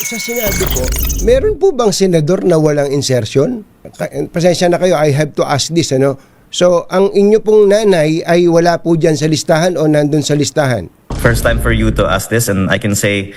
Sa Senado po, meron po bang senador na walang insertion? Pasensya na kayo, I have to ask this, ano? So, ang inyo pong nanay ay wala po dyan sa listahan o nandun sa listahan? First time for you to ask this, and I can say,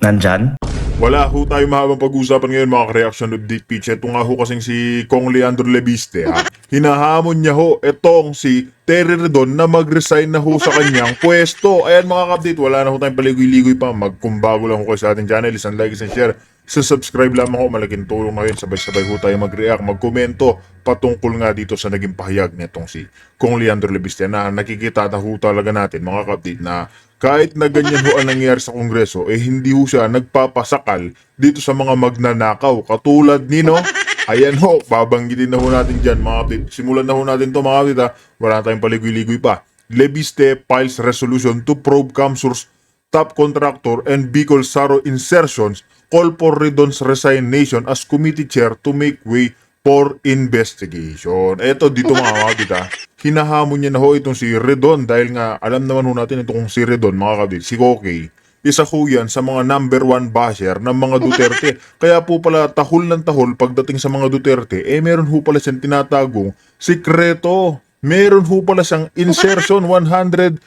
nandyan. Wala ho tayo mahabang pag-usapan ngayon mga ka-reaction update pitch. Ito nga ho kasing si Kong Leandro Lebiste ha. Hinahamon niya ho itong si Terry Redon na mag-resign na ho sa kanyang pwesto. Ayan mga ka-update, wala na ho tayong paligoy-ligoy pa. Magkumbago lang ho kayo sa ating channel. Isang like, isang share. Subscribe lamang ho. Malaking tulong na yun. Sabay-sabay ho tayo mag-react, magkomento patungkol nga dito sa naging pahayag nitong si Kong Leandro Lebiste na nakikita na ho talaga natin mga ka-update na kahit na ganyan ho ang nangyayari sa Kongreso, hindi ho siya nagpapasakal dito sa mga magnanakaw. Katulad nino, ayan ho, babanggitin na ho natin dyan mga kapit. Simulan na ho natin to mga kapit ha. Wala tayong paligoy-ligoy pa. Lebiste files resolution to probe Kamsur's top contractor and Bicol Saro insertions, call for Redon's resignation as committee chair to make way for investigation. Eto dito mga kapit ha. Hinahamon niya na ho itong si Redon dahil nga alam naman ho natin itong si Redon mga kabit, si Koke. Isa ho yan sa mga number one basher ng mga Duterte. Kaya po pala tahol ng tahol pagdating sa mga Duterte, meron ho pala siyang tinatagong sikreto. Meron ho pala siyang insertion 150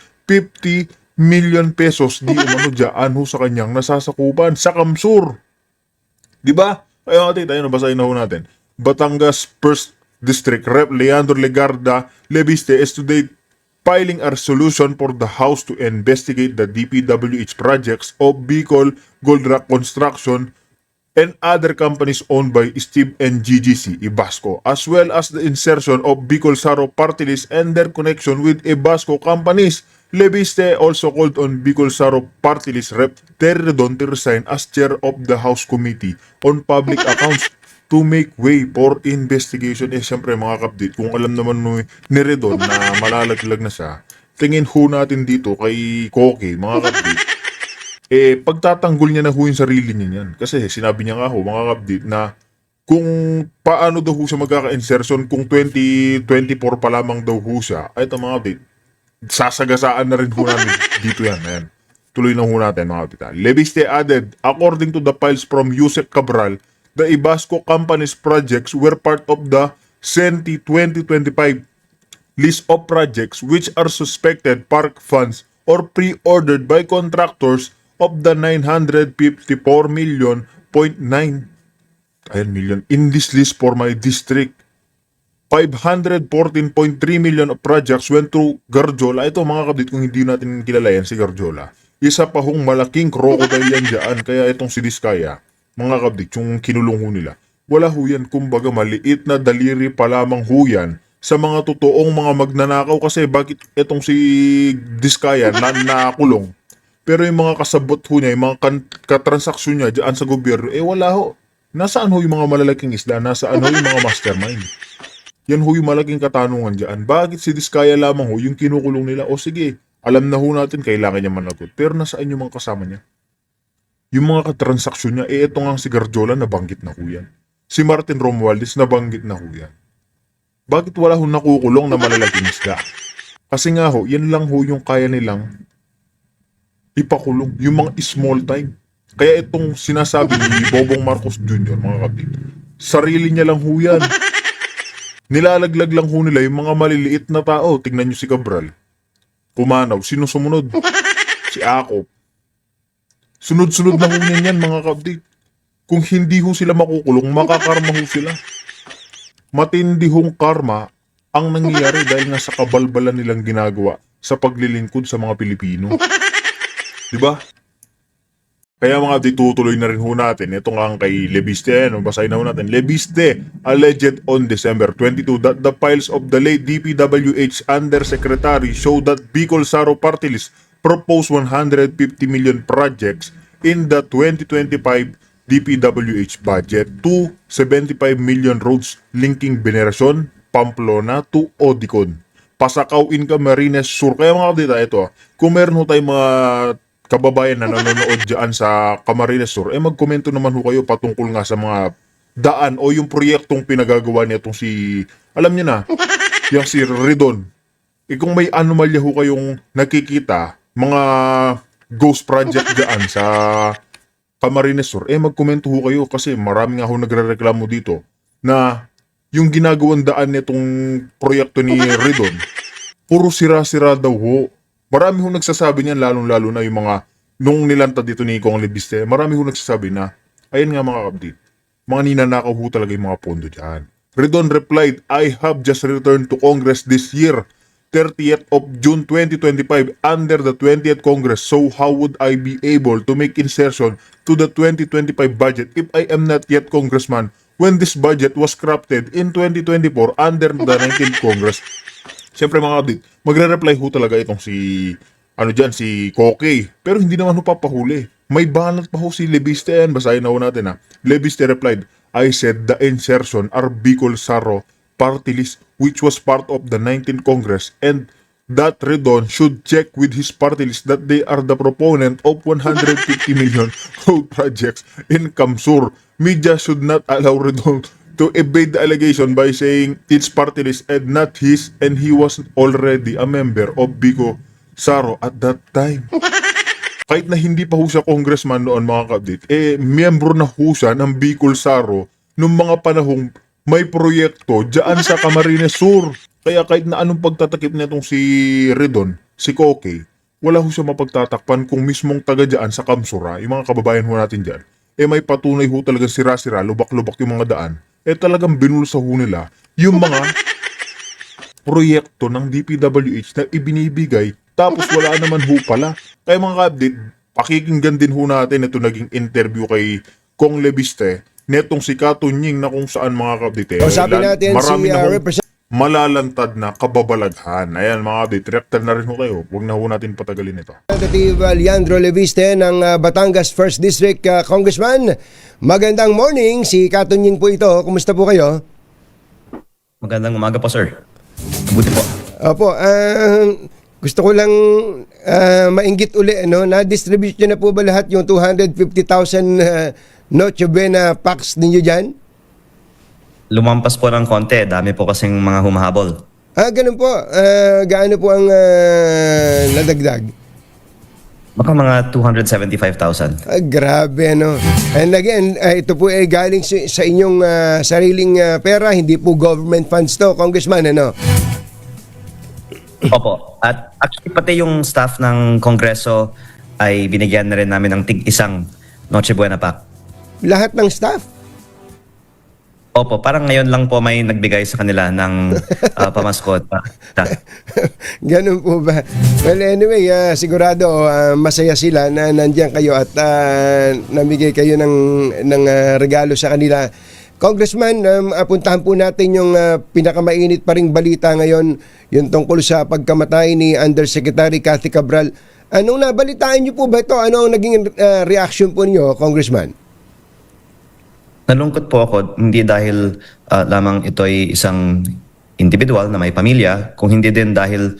million pesos di umano dyan ho sa kanyang nasasakupan sa Kamsur. Diba? Kaya natin, tayo nabasahin na ho natin. Batangas First District Rep. Leandro Legarda Lebiste is today filing a resolution for the House to investigate the DPWH projects of Bicol Gold Rock Construction and other companies owned by Steve and GGC Ibasco, as well as the insertion of Bicol Saro party list and their connection with Ibasco companies. Lebiste also called on Bicol Saro party list Rep. Terry Redon to resign as chair of the House Committee on Public Accounts to make way for investigation. Siyempre mga kapdate, kung alam naman ni Redon na malalaglag na siya, tingin ho natin dito kay Koke, mga kapdate, pagtatanggol niya na ho yung sarili niya yan. Kasi sinabi niya nga ho, mga kapdate, na kung paano daw ho siya magkaka-insertion kung 2024 pa lamang daw ho siya, ay ito mga kapdate, sasagasaan na rin ho namin dito yan. Ayan. Tuloy na ho natin mga kapdate. Lebiste added, according to the files from Yusek Cabral, the Ibasco company's projects were part of the CENTI 2025 list of projects which are suspected park funds or pre-ordered by contractors of the 954 million in this list for my district. 514.3 million of projects went through Garjola. Ito mga kabit, kung hindi natin kilala yan si Garjola, isa pa hong malaking crocodile yan dyan. Kaya itong si Diskaya, mga kabit, yung kinulong ho nila, wala ho yan, kumbaga maliit na daliri pa lamang ho yan sa mga totoong mga magnanakaw. Kasi bakit itong si Diskaya na nakulong, pero yung mga kasabot ho niya, yung mga katransaksyon niya dyan sa gobyerno, wala ho. Nasaan ho yung mga malalaking isda? Nasaan ho yung mga mastermind? Yan ho yung malaking katanungan dyan. Bakit si Diskaya lamang ho yung kinukulong nila? O sige, alam na ho natin kailangan niya managot, pero nasaan yung mga kasama niya? Yung mga katransaksyon niya, ito nga si Garjola, nabanggit na ho yan. Si Martin Romualdez, nabanggit na ho yan. Bakit wala ho nakukulong na malalaking isda? Kasi nga ho, yan lang ho yung kaya nilang ipakulong. Yung mga small time. Kaya itong sinasabi ni Bobong Marcos Jr., mga kapit, sarili niya lang ho yan. Nilalaglag lang ho nila yung mga maliliit na tao. Tingnan nyo si Cabral. Pumanaw. Sino sumunod? Si Akop. Sunod-sunod na ho yan mga ka-update. Kung hindi ho sila makukulong, makakarma ho sila. Matindi hong karma ang nangyayari dahil nga sa kabalbalan nilang ginagawa sa paglilingkod sa mga Pilipino. Diba? Kaya mga update, tutuloy na rin ho natin. Ito nga kay Lebiste, basahin na ho natin. Lebiste alleged on December 22 that the files of the late DPWH Undersecretary show that Bicol Saro Party List proposed 150 million projects in the 2025 DPWH budget to 75 million roads linking Veneracion, Pamplona to Odicon, Pasakaw in Camarines Sur. Kaya mga kapatid, ito kung meron ho tayong mga kababayan na nanonood dyan sa Camarines Sur, magkomento naman ho kayo patungkol nga sa mga daan o yung proyektong pinagagawa niya itong si, alam niyo na, yung si Redon. Kung may anomalya ho kayong nakikita, mga ghost project dyan sa Camarines Sur, magkomento ho kayo kasi marami nga ho nagre-reklamo dito na yung ginagawang daan nitong proyekto ni Ridon, puro sira-sira daw ho. Marami ho nagsasabi niyan, lalong-lalo na yung mga, nung nilantad dito ni Kong Lebiste, marami ho nagsasabi na, ayan nga mga update, mga ninanakaw ho talaga yung mga pondo dyan. Ridon replied, I have just returned to Congress this year, 30th of June 2025 under the 20th Congress. So how would I be able to make insertion to the 2025 budget if I am not yet congressman when this budget was crafted in 2024 under the 19th Congress? Siyempre mga update, magre-reply ho talaga itong si Koke. Pero hindi naman ho papahuli. May banat pa ho si Lebiste yan. Basahin na ho natin ha. Lebiste replied, I said the insertion are Bicol Saro party list which was part of the 19th Congress and that Redon should check with his party list that they are the proponent of 150 million road projects in Kamsur. Media should not allow Redon to evade the allegation by saying it's party list and not his and he was already a member of Bico Saro at that time. Kahit na hindi pa ho siya congressman noon mga ka-update, miyembro na ho siya ng Bicol Saro nung mga panahong may proyekto dyan sa Camarines Sur. Kaya kahit na anong pagtatakip nitong si Redon, si Koke, wala ho siya mapagtatakpan kung mismong taga dyan sa Kamsura, yung mga kababayan ho natin dyan, may patunay ho talagang sira-sira, lubak-lubak yung mga daan, talagang binulsa ho nila yung mga proyekto ng DPWH na ibinibigay, tapos wala naman ho pala. Kaya mga ka-update, pakikinggan din ho natin ito naging interview kay Kong Lebiste, netong si Katunying na kung saan mga kabdite. Sabi natin marami si na Representative malalantad na kababalaghan. Ayan mga kabdite, reactor na rin ho kayo. Huwag na ho natin patagalin ito. Leandro Leviste ng Batangas 1st District Congressman. Magandang morning, si Katunying po ito. Kumusta po kayo? Magandang umaga po, sir. Mabuti po. Opo, gusto ko lang mainggit uli, no? Na-distribute nyo na po ba lahat yung 250,000 Noche Buena packs ninyo dyan? Lumampas po ng konti. Dami po kasing mga humahabol. Ganun po. Gaano po ang nadagdag? Baka mga 275,000. Grabe, no? And again, ito po ay galing sa inyong sariling pera, hindi po government funds to, Congressman, ano? Opo. At actually pati yung staff ng Kongreso ay binigyan na rin namin ng tig-isang Noche Buena pack. Lahat ng staff? Opo, parang ngayon lang po may nagbigay sa kanila ng pamaskot. Ganun po ba? Well, anyway, sigurado masaya sila na nandiyan kayo at namigay kayo ng regalo sa kanila. Congressman, apuntahan po natin yung pinakamainit pa ring balita ngayon, yung tungkol sa pagkamatay ni Undersecretary Cathy Cabral. Anong nabalitaan niyo po ba ito? Ano ang naging reaction po niyo, Congressman? Nalungkot po ako, hindi dahil lamang ito ay isang individual na may pamilya, kung hindi din dahil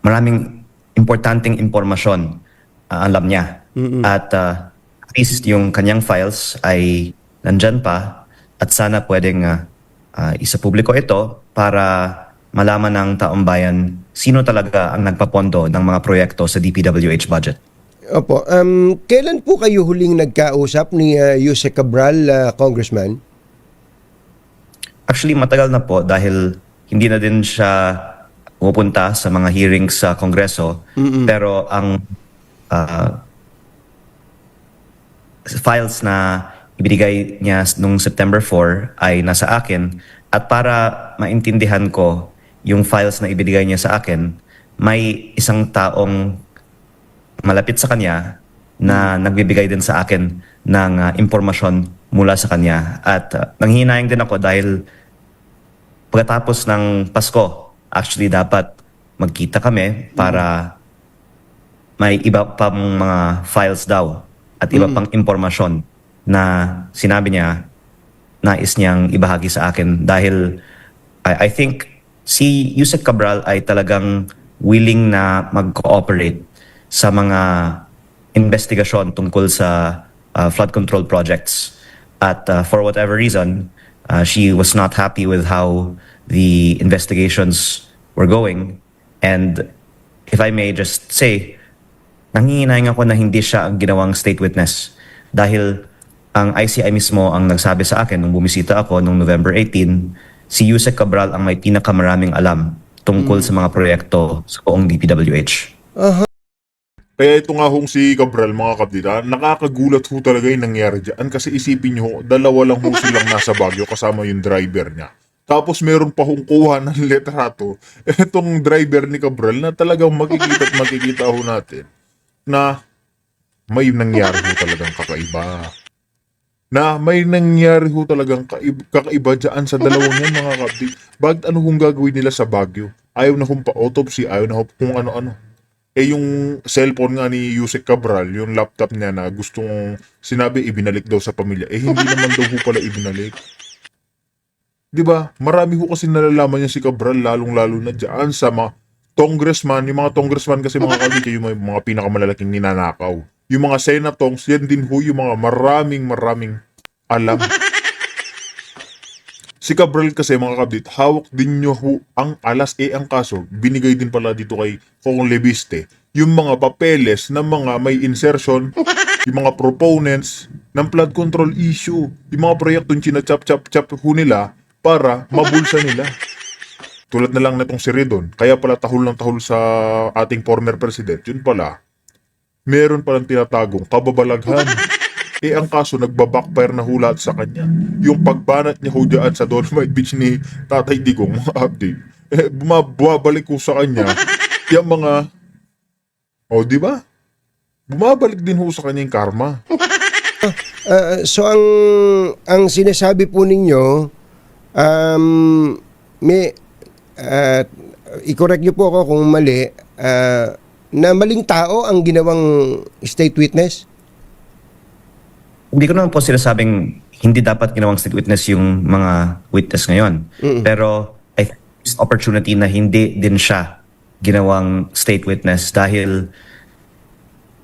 maraming importanteng impormasyon alam niya. At at least yung kanyang files ay nandyan pa at sana pwedeng isapubliko ito para malaman ng taong bayan sino talaga ang nagpapondo ng mga proyekto sa DPWH budget. Opo. Kailan po kayo huling nagkausap ni Yusek Cabral, Congressman? Actually, matagal na po dahil hindi na din siya pupunta sa mga hearings sa Kongreso. Pero ang files na ibinigay niya nung September 4 ay nasa akin. At para maintindihan ko yung files na ibinigay niya sa akin, may isang taong malapit sa kanya na nagbibigay din sa akin ng impormasyon mula sa kanya. At nanghihinayang din ako dahil pagkatapos ng Pasko, actually dapat magkita kami para may iba pang mga files daw at iba pang impormasyon na sinabi niya nais niyang ibahagi sa akin dahil I think si Yusek Cabral ay talagang willing na mag-cooperate sa mga investigasyon tungkol sa flood control projects. At for whatever reason, she was not happy with how the investigations were going. And if I may just say, nanginginayang ako na hindi siya ang ginawang state witness. Dahil ang ICI mismo ang nagsabi sa akin nung bumisita ako noong November 18, si Yusek Cabral ang may pinakamaraming alam tungkol sa mga proyekto sa buong DPWH. Kaya ito nga hong si Cabral, mga kapatid, nakakagulat ho talaga yung nangyari dyan. Kasi isipin nyo ho, dalawa lang ho silang nasa Baguio kasama yung driver niya. Tapos meron pa hong kuha ng letrato. Itong driver ni Cabral na talagang makikita ho natin na may nangyari ho talagang kakaiba. Kakaiba dyan sa dalawang yan, mga kapatid. Bakit ano hong gagawin nila sa Baguio? Ayaw na hong pa-autopsy, ayaw na hong kung ano-ano. Yung cellphone nga ni Yusek Cabral, yung laptop niya na gustong sinabi ibinalik daw sa pamilya, hindi naman daw ho pala ibinalik. Diba? Marami ho kasi nalalaman niya si Cabral, lalong-lalo na dyan sa mga congressman. Yung mga congressman kasi mga kapatid, yung mga pinakamalalaking ninanakaw. Yung mga senatongs, yan din ho yung mga maraming alam. Si Cabral kasi mga kapatid, hawak din nyo ho ang alas. Ang kaso, binigay din pala dito kay Kong Leviste yung mga papeles ng mga may insertion, yung mga proponents ng flood control issue, yung mga proyektong china-chap-chap-chap ho nila para mabulsa nila. Tulad na lang na itong si Redon, kaya pala tahol ng tahol sa ating former president, yun pala, meron palang tinatagong kababalaghan. Ang kaso, nagbabackfire na hulat sa kanya. Yung pagbanat niya ho dyan sa Dolomite Beach ni Tatay Digong, mga update, bumabalik ko sa kanya, yung mga, di ba? Bumabalik din ho sa kanya yung karma. So ang sinasabi po ninyo, may i-correct niyo po ako kung mali, na maling tao ang ginawang state witness? Hindi ko naman po sinasabing hindi dapat ginawang state witness yung mga witness ngayon. Pero I think it's opportunity na hindi din siya ginawang state witness dahil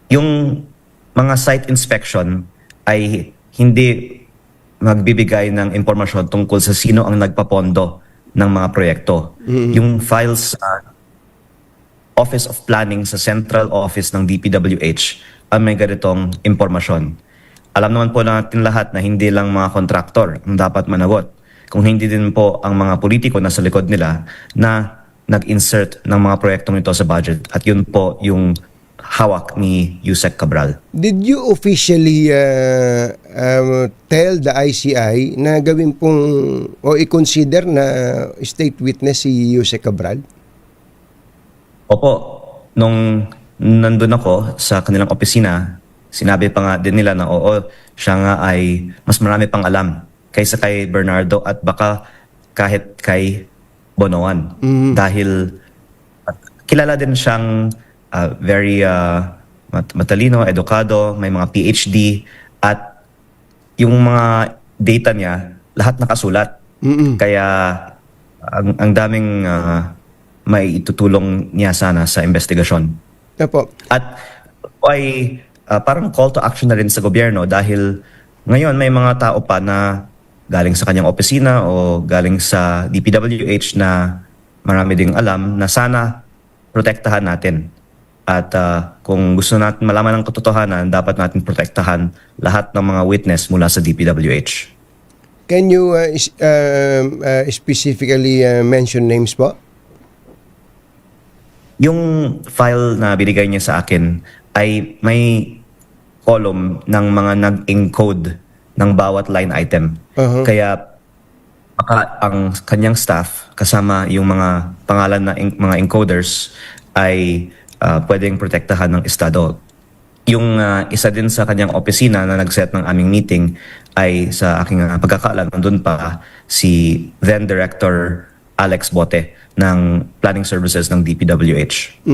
yung mga site inspection ay hindi magbibigay ng impormasyon tungkol sa sino ang nagpapondo ng mga proyekto. Yung files sa Office of Planning sa Central Office ng DPWH ang may ganitong impormasyon. Alam naman po natin lahat na hindi lang mga kontraktor ang dapat managot. Kung hindi din po ang mga politiko na sa likod nila na nag-insert ng mga proyektong ito sa budget. At yun po yung hawak ni Yusek Cabral. Did you officially tell the ICI na gawin pong o i-consider na state witness si Yusek Cabral? Opo, nung nandun ako sa kanilang opisina, sinabi pa nga din nila na oo, siya nga ay mas marami pang alam kaysa kay Bernardo at baka kahit kay Bonoan. Dahil kilala din siyang very matalino, edukado, may mga PhD at yung mga data niya, lahat nakasulat. Kaya ang daming may itutulong niya sana sa investigasyon. Opo. At ay parang call to action na rin sa gobyerno dahil ngayon may mga tao pa na galing sa kanyang opisina o galing sa DPWH na marami ding alam na sana protektahan natin. At kung gusto natin malaman ng katotohanan, dapat natin protektahan lahat ng mga witness mula sa DPWH. Can you specifically mention names po? Yung file na binigay niya sa akin ay may column ng mga nag-encode ng bawat line item. Kaya ang kanyang staff kasama yung mga pangalan na mga encoders ay pwedeng protektahan ng estado. Yung isa din sa kanyang opisina na nag-set ng aming meeting ay sa aking pagkakaalam nandun pa si then Director Alex Bote ng Planning Services ng DPWH.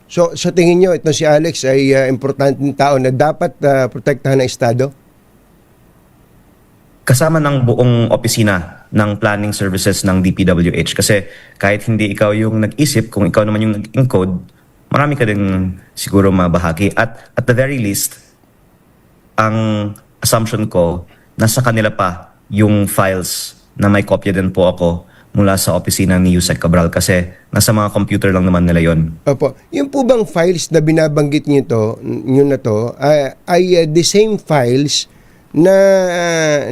So sa tingin nyo, ito si Alex ay importanteng tao na dapat protektahan ng estado? Kasama ng buong opisina ng Planning Services ng DPWH kasi kahit hindi ikaw yung nag-isip, kung ikaw naman yung nag-encode, marami ka din siguro mabahagi. At the very least, ang assumption ko, nasa kanila pa yung files na may kopya din po ako mula sa opisina ni Yusek Cabral kasi nasa mga computer lang naman nila yon. Opo. Yung po bang files na binabanggit nyo na to, ay the same files na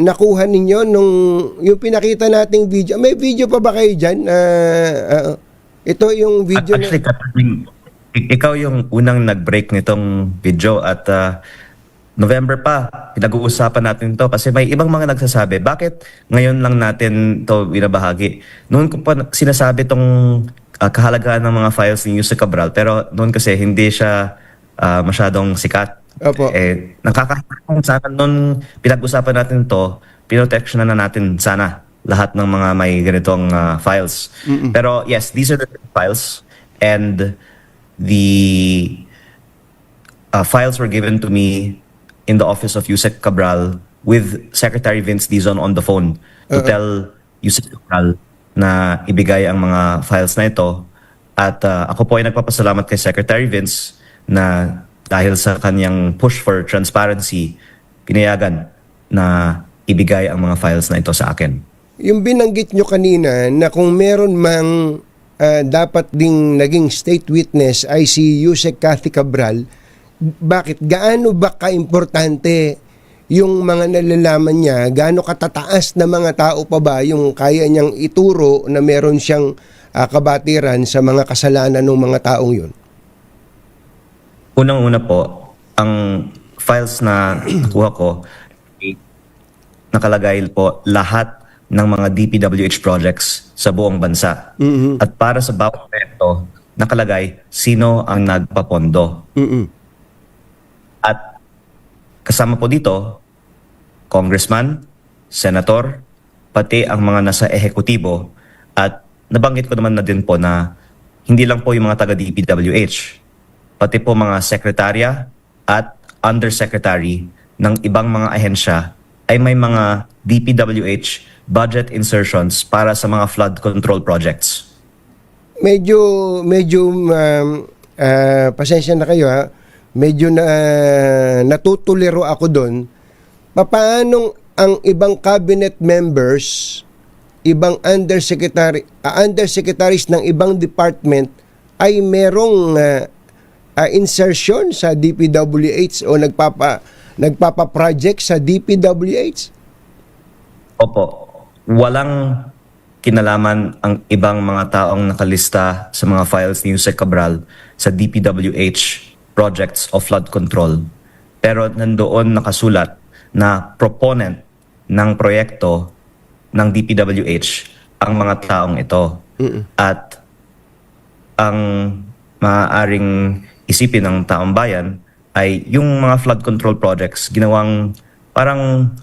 nakuha ninyo nung yung pinakita nating video. May video pa ba kayo dyan? Ito yung video Actually, ikaw yung unang nag-break nitong video at November pa, pinag-uusapan natin to kasi may ibang mga nagsasabi, bakit ngayon lang natin to binabahagi? Noon ko pa sinasabi tong kahalagahan ng mga files ni Yusek Cabral pero noon kasi hindi siya masyadong sikat. Opo. Nakakakong sana noon pinag-usapan natin to, pinotection na natin sana lahat ng mga may ganitong files. Pero yes, these are the files and the files were given to me in the office of Yusek Cabral with Secretary Vince Dizon on the phone to tell Yusek Cabral na ibigay ang mga files na ito. At ako po ay nagpapasalamat kay Secretary Vince na dahil sa kanyang push for transparency, pinayagan na ibigay ang mga files na ito sa akin. Yung binanggit nyo kanina na kung meron mang dapat ding naging state witness ay si Yusek Cathy Cabral, bakit? Gaano ba kaimportante yung mga nalalaman niya? Gaano katataas na mga tao pa ba yung kaya niyang ituro na meron siyang kabatiran sa mga kasalanan ng mga taong yun? Unang-una po, ang files na nakuha ko, nakalagay po lahat ng mga DPWH projects sa buong bansa. At para sa bawat proyekto, nakalagay sino ang nagpapondo. At kasama po dito, congressman, senator, pati ang mga nasa ehekutibo. At nabanggit ko naman na din po na hindi lang po yung mga taga-DPWH, pati po mga sekretarya at undersecretary ng ibang mga ahensya ay may mga DPWH budget insertions para sa mga flood control projects. Medyo pasensya na kayo ha. Medyo natutuliro ako doon. Paano ang ibang cabinet members, ibang undersecretaries ng ibang department ay merong insertion sa DPWH o nagpapa-project sa DPWH? Opo, walang kinalaman ang ibang mga taong nakalista sa mga files ni Yusek Cabral sa DPWH projects of flood control. Pero nandoon nakasulat na proponent ng proyekto ng DPWH ang mga taong ito. At ang maaaring isipin ng taong bayan ay yung mga flood control projects ginawang parang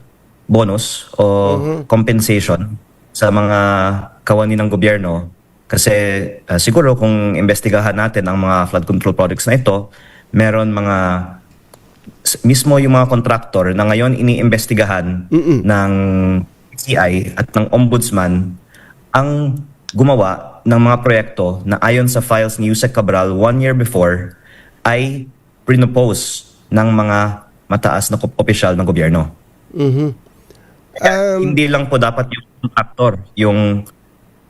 bonus o compensation sa mga kawani ng gobyerno kasi siguro kung investigahan natin ang mga flood control projects na ito, meron mga mismo yung mga contractor na ngayon iniimbestigahan ng CI at ng ombudsman ang gumawa ng mga proyekto na ayon sa files ni Yusek Cabral 1 year before ay prinopose ng mga mataas na opisyal ng gobyerno. Hindi lang po dapat yung contractor yung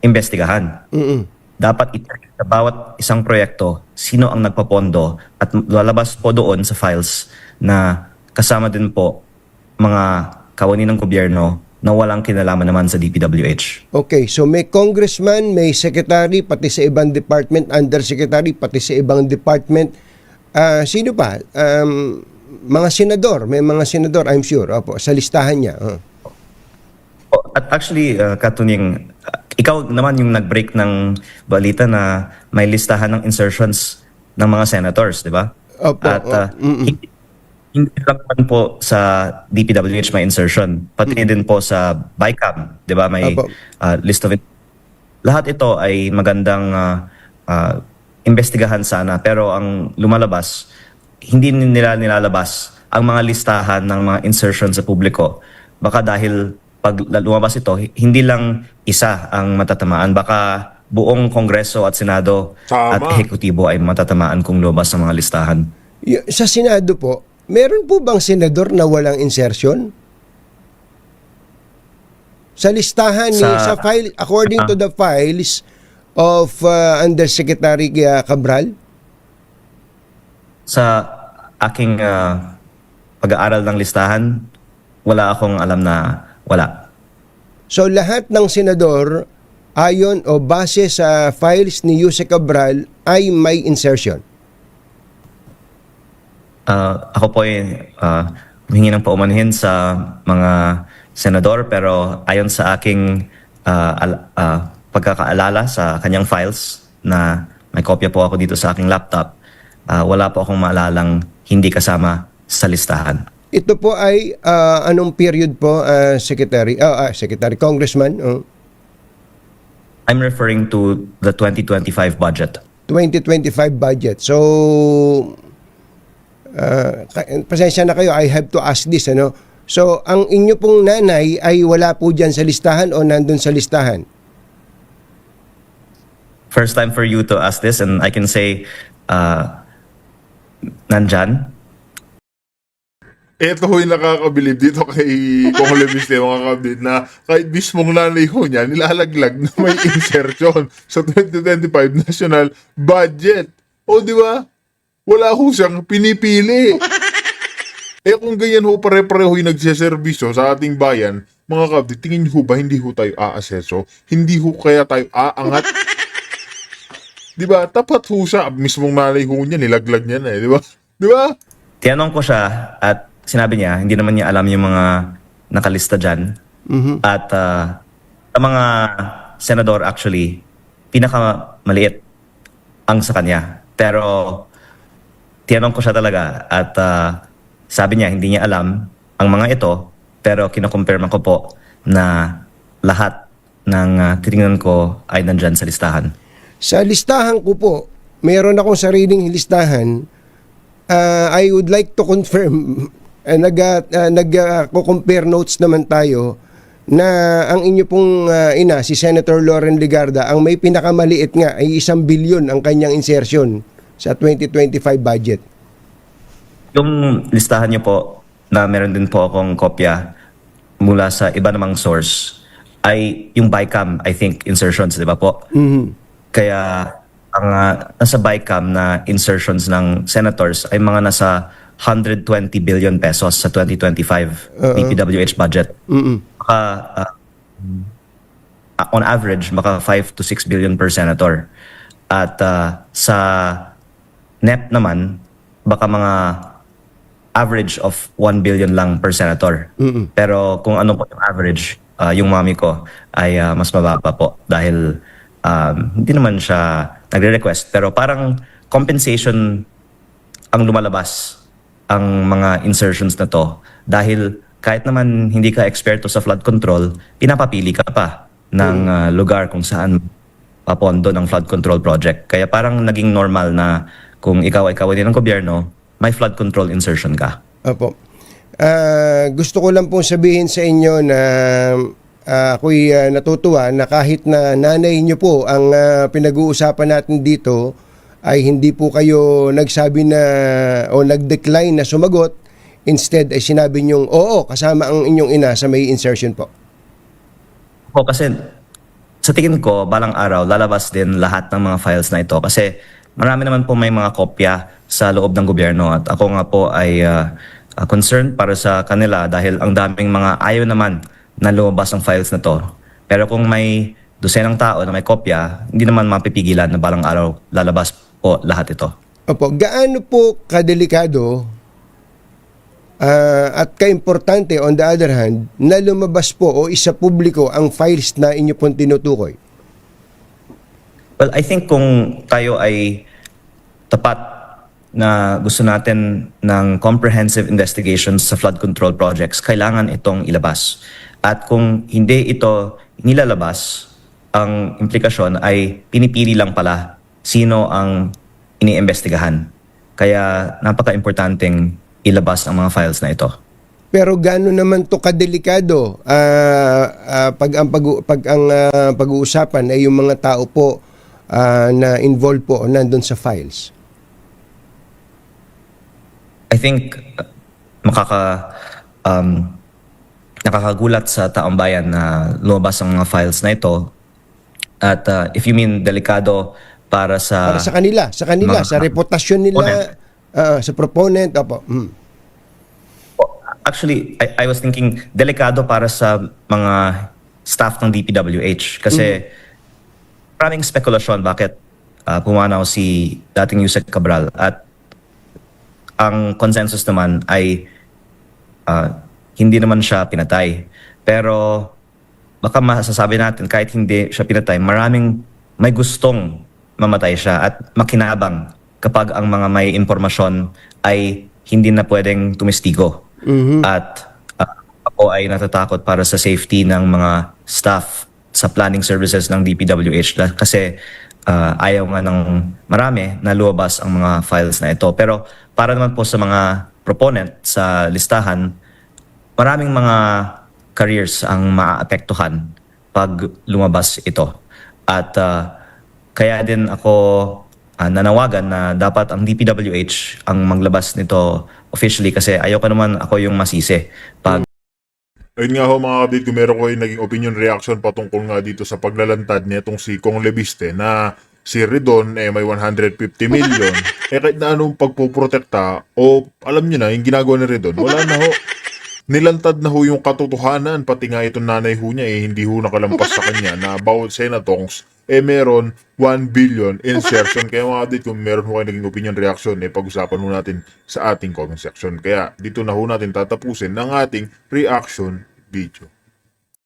imbestigahan. Dapat sa bawat isang proyekto, sino ang nagpapondo at lalabas po doon sa files na kasama din po mga kawani ng gobyerno na walang kinalaman naman sa DPWH. Okay, so may congressman, may secretary, pati sa ibang department, undersecretary, pati sa ibang department. Sino pa? Mga senador, may mga senador, I'm sure, opo, sa listahan niya. At actually, Katunying, ikaw naman yung nag-break ng balita na may listahan ng insertions ng mga senators, di ba? Opo. At hindi lang naman po sa DPWH may insertion, pati din po sa BICAM, di ba? May list of it. Lahat ito ay magandang investigahan sana, pero ang lumalabas, hindi nila nilalabas ang mga listahan ng mga insertion sa publiko. Baka dahil pag lumabas ito, hindi lang isa ang matatamaan. Baka buong Kongreso at Senado at Ehekutibo ay matatamaan kung lumabas ng mga listahan. Sa Senado po, meron po bang senador na walang insertion? Sa listahan ni sa file according to the files of Undersecretary Cabral? Sa aking pag-aaral ng listahan, wala akong alam na wala. So lahat ng senador ayon o base sa files ni Yuse Cabral ay may insertion. Ako po ay humingi ng paumanhin sa mga senador, pero ayon sa aking pagkakaalala sa kanyang files na may kopya po ako dito sa aking laptop, wala po akong maalalang hindi kasama sa listahan. Ito po ay anong period po, Secretary? Secretary, Congressman? I'm referring to the 2025 budget. 2025 budget. So, pasensya na kayo, I have to ask this, ano? So, ang inyo pong nanay ay wala po dyan sa listahan o nandun sa listahan? First time for you to ask this, and I can say, nandyan. Ito ho'y nakakabilib dito kay Kong Lebiste, mga kabit, na kahit mismong nanay ho niya nilalaglag na may insertion sa 2025 national budget. O di ba? Wala ho siyang pinipili. Kung ganyan ho pare-pareho yung nagsiservisyo sa ating bayan, mga kabit, tingin niyo ho ba hindi ho tayo aaseso? Hindi ho kaya tayo aangat? Di ba? Tapat ho siya. Mismong nanay ho niya, nilaglag niya na eh. Di ba? Di ba? Tinanong ko siya at sinabi niya, hindi naman niya alam yung mga nakalista dyan. At sa mga senador actually, pinakamaliit ang sa kanya. Pero tinanong ko siya talaga at sabi niya, hindi niya alam ang mga ito, pero kinakumpirma ko po na lahat ng titingnan ko ay nandyan sa listahan. Sa listahan ko po, meron akong sariling listahan. I would like to confirm, nag-compare notes naman tayo na ang inyo pong ina, si Senator Loren Legarda, ang may pinakamaliit nga ay 1 billion ang kanyang insertion sa 2025 budget. Yung listahan niyo po, na meron din po akong kopya mula sa iba namang source, ay yung BICAM, I think, insertions, di ba po? Kaya ang nasa BICAM na insertions ng senators ay mga nasa 120 billion pesos sa 2025 DPWH budget. Maka, on average, maka 5 to 6 billion per senator. At sa NEP naman, baka mga average of 1 billion lang per senator. Pero kung ano po yung average, yung mami ko ay mas mababa po dahil hindi naman siya nagre-request, pero parang compensation ang lumalabas ang mga insertions na to dahil kahit naman hindi ka eksperto sa flood control, pinapapili ka pa ng lugar kung saan papondo ng flood control project. Kaya parang naging normal na kung ikaw ay kawani ng gobyerno, may flood control insertion ka. Opo. Gusto ko lang pong sabihin sa inyo na ako'y natutuwa na kahit na nanay niyo po ang pinag-uusapan natin dito ay hindi po kayo nagsabi na o nag-decline na sumagot. Instead ay sinabi niyong oo, kasama ang inyong ina sa may insertion po. O kasi sa tingin ko, balang araw, lalabas din lahat ng mga files na ito kasi marami naman po may mga kopya sa loob ng gobyerno at ako nga po ay concerned para sa kanila dahil ang daming mga ayaw naman na lumabas ang files na to. Pero kung may dosenang tao na may kopya, hindi naman mapipigilan na balang araw lalabas po lahat ito. Opo, gaano po kadelikado at kaimportante on the other hand na lumabas po o isa publiko ang files na inyo pong tinutukoy? Well, I think kung tayo ay tapat na gusto natin ng comprehensive investigations sa flood control projects, kailangan itong ilabas. At kung hindi ito nilalabas, ang implikasyon ay pinipili lang pala sino ang iniimbestigahan. Kaya napaka-importanteng ilabas ang mga files na ito. Pero gaano naman to kadelikado pag ang pag-uusapan ay yung mga tao po na involved po o nandun sa files? I think nakakagulat sa taong bayan na lumabas ang mga files na ito. At if you mean delikado para Para sa kanila, mga sa reputasyon nila, sa proponent, opo. Actually, I was thinking delikado para sa mga staff ng DPWH kasi maraming spekulasyon bakit pumanaw si dating Yusek Cabral at ang consensus naman ay hindi naman siya pinatay. Pero baka masasabi natin kahit hindi siya pinatay, maraming may gustong mamatay siya at makinabang kapag ang mga may impormasyon ay hindi na pwedeng tumistigo. At ako ay natatakot para sa safety ng mga staff sa planning services ng DPWH kasi ayaw nga ng marami na luwabas ang mga files na ito. Pero para naman po sa mga proponent sa listahan, maraming mga careers ang maaapektuhan pag lumabas ito. At kaya din ako nanawagan na dapat ang DPWH ang maglabas nito officially kasi ayoko naman ako yung masisi pag Ayun nga ho mga kapatid, kung meron ko yung naging opinion reaction patungkol nga dito sa paglalantad nitong si Kong Lebiste na si Redon may 150 million. Kahit na anong pagpuprotekta o alam nyo na, yung ginagawa ni Redon, wala na ho. Nilantad na ho yung katotohanan, pati nga itong nanay ho niya hindi ho nakalampas sa kanya na bawat senatongs meron 1 billion insertion. Kaya mga kapatid, kung meron ho kayo naging opinion reaction, pag-usapan ho natin sa ating comment section. Kaya dito na ho natin tatapusin ng ating reaction video.